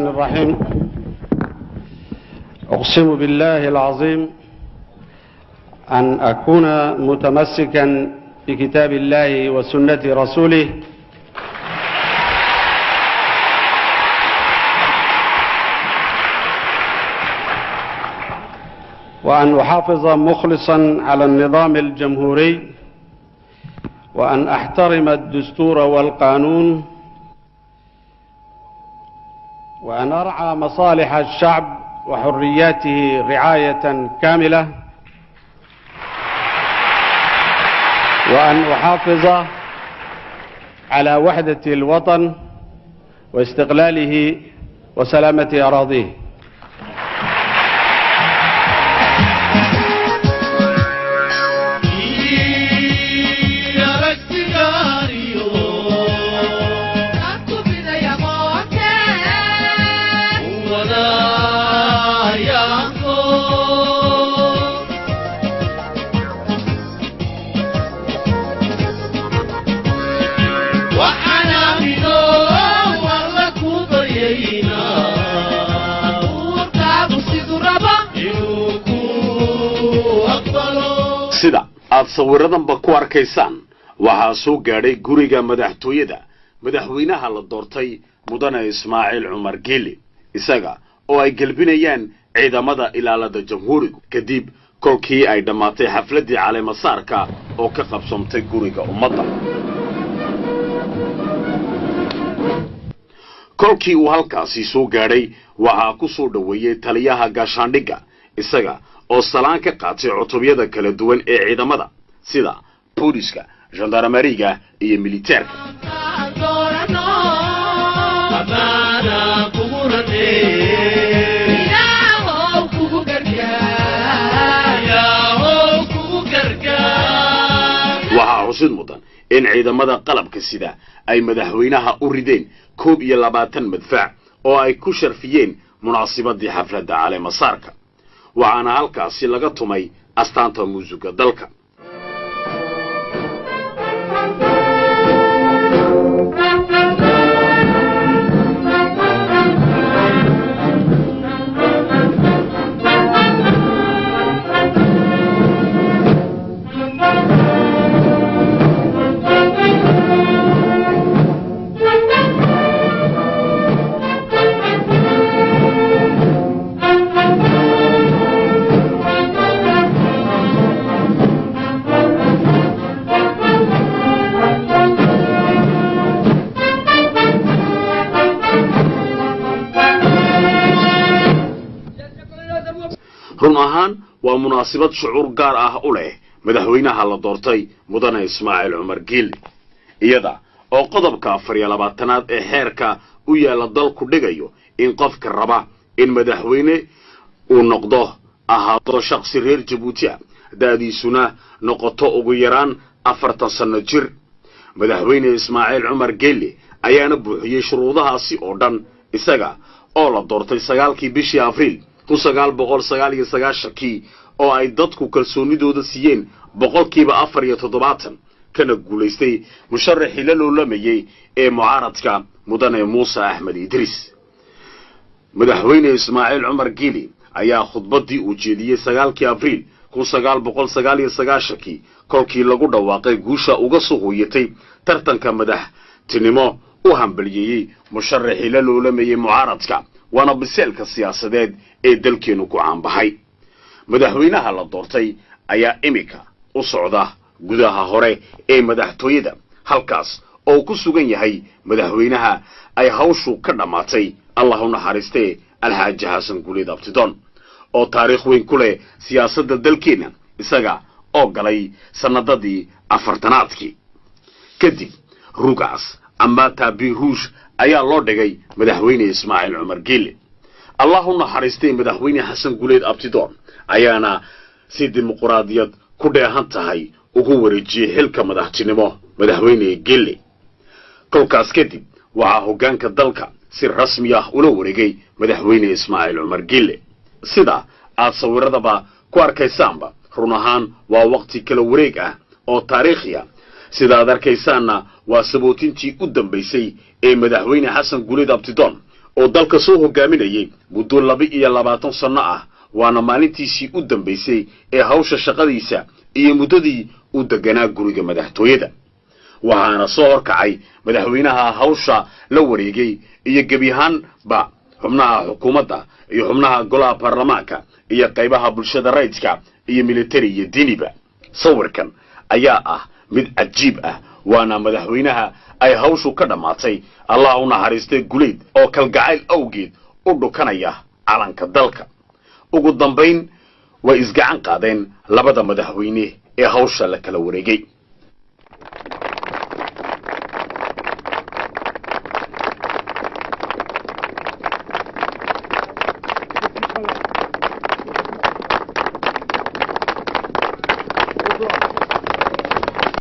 الرحمن الرحيم. أقسم بالله العظيم أن أكون متمسكا بكتاب الله وسنة رسوله وأن أحافظ مخلصا على النظام الجمهوري وأن أحترم الدستور والقانون وأن أرعى مصالح الشعب وحرياته رعاية كاملة وأن أحافظ على وحدة الوطن واستقلاله وسلامة أراضيه. sida aad sawiradanba ku arkaysaan waxaa soo gaadhay guriga madaxtooyada madaxweynaha la doortay mudane Ismaaciil Cumar Geele isaga oo ay galbinayaan ciidamada ilaalada jamhuuriga kadib kolkii ay dhamaatay xafladii caleemasaarka oo ka qabsantay guriga ummadda. kolkii uu halkaasi soo gaadhay waxaa ku soo dhaweeyay taliyaha gaashaandhigga isaga oo salaan ka qaatay cutubyada kala duwan ee ciidamada sida booliska, gendarmeriga iyo militeerka. waxaa xusid mudan in ciidamada qalabka sida ay madaxweynaha u rideen 21 madfac oo ay ku sharfiyeen munaasabadii xafladda caleemasaarka waxaana halkaasi laga tumay astaanta muusiga dalka. run ahaan waa munaasabad shucuur gaar ah u leh madaxweynaha la doortay mudane Ismaaciil Cumar Geele iyada oo qodobka 24aad ee xeerka u yaala dalku dhigayo in qofka raba in madaxweyne uu noqdo ahaado shakhsi reer Jabuuti daadiisuna noqoto ugu yaraan 40 sano jir. madaxweyne Ismaaciil Cumar Geele ayaana buuxiyay shuruudahaasi oo dhan isaga oo la doortay 9kii bishii Abriil 1999 oo ay dadku kalsoonidooda siiyeen 470 kana guuleystay musharaxii la loolamayay ee mucaaradka mudane Muuse Axmed Idriis. madaxweyne Ismaaciil Cumar Geele ayaa khudbadii u jeediyay 9kii Abriil 1999 kolkii lagu dhawaaqay guusha uga soo hooyatay tartanka madaxtinimo u hambalyeeyay musharaxii la loolamayay mucaaradka waana biseelka siyaasadeed ee dalkeenu ku caanbahay. madaxweynaha la doortay ayaa imika u socda gudaha hore ee madaxtooyada halkaas oo ku sugan yahay madaxweynaha ay hawshu ka dhamaatay Allah u naxariistay Alxaaji Xasan Guuleed Abtidoon oo taariikh weyn ku leh siyaasadda dalkeena isaga oo galay sanadadii 40aadkii kadib rugaas ama tabiruush ayaa loo dhigay madaxweyne Ismaaciil Cumar Geele. Allah u naxariistay madaxweyne Xasan Guuleed Abtidoon ayaana si dimuqraadiyad ku dheehan tahay ugu wareejiyay xilka madaxtinimo madaxweyne Geele. kolkaas kadib waxaa hoggaanka dalka si rasmi ah ula wareegay madaxweyne Ismaaciil Cumar Geele. sida aad sawiradaba ku arkaysaanba run ahaan waa waqti kala wareeg ah oo taariikhi ah sida aad arkaysaanna waa sabootintii u dambeysay ee madaxweyne Xasan Guuleed Abtidoon oo dalka soo hogaaminayay muddo 22 sano ah waana maalintiisii u dambeysay ee hawsha shaqadiisa iyo muddadii u deganaa guriga madaxtooyada waxaana soo horkacay madaxweynaha hawsha la wareegay iyo gebi ahaanba xubnaha xukuumadda iyo xubnaha golaha baarlamaanka iyo qaybaha bulshada rayidka iyo military iyo diiniba sawirkan ayaa ah mid cajiib ah waana madaxweynaha ay hawshu ka dhamaatay allah u naxariistay guleed oo kalgacayl awgeed u dhukanaya calanka dalka ugu dambayn way isgacan qaadeen labada madaxweyne ee hawsha la kala wareegay Good luck.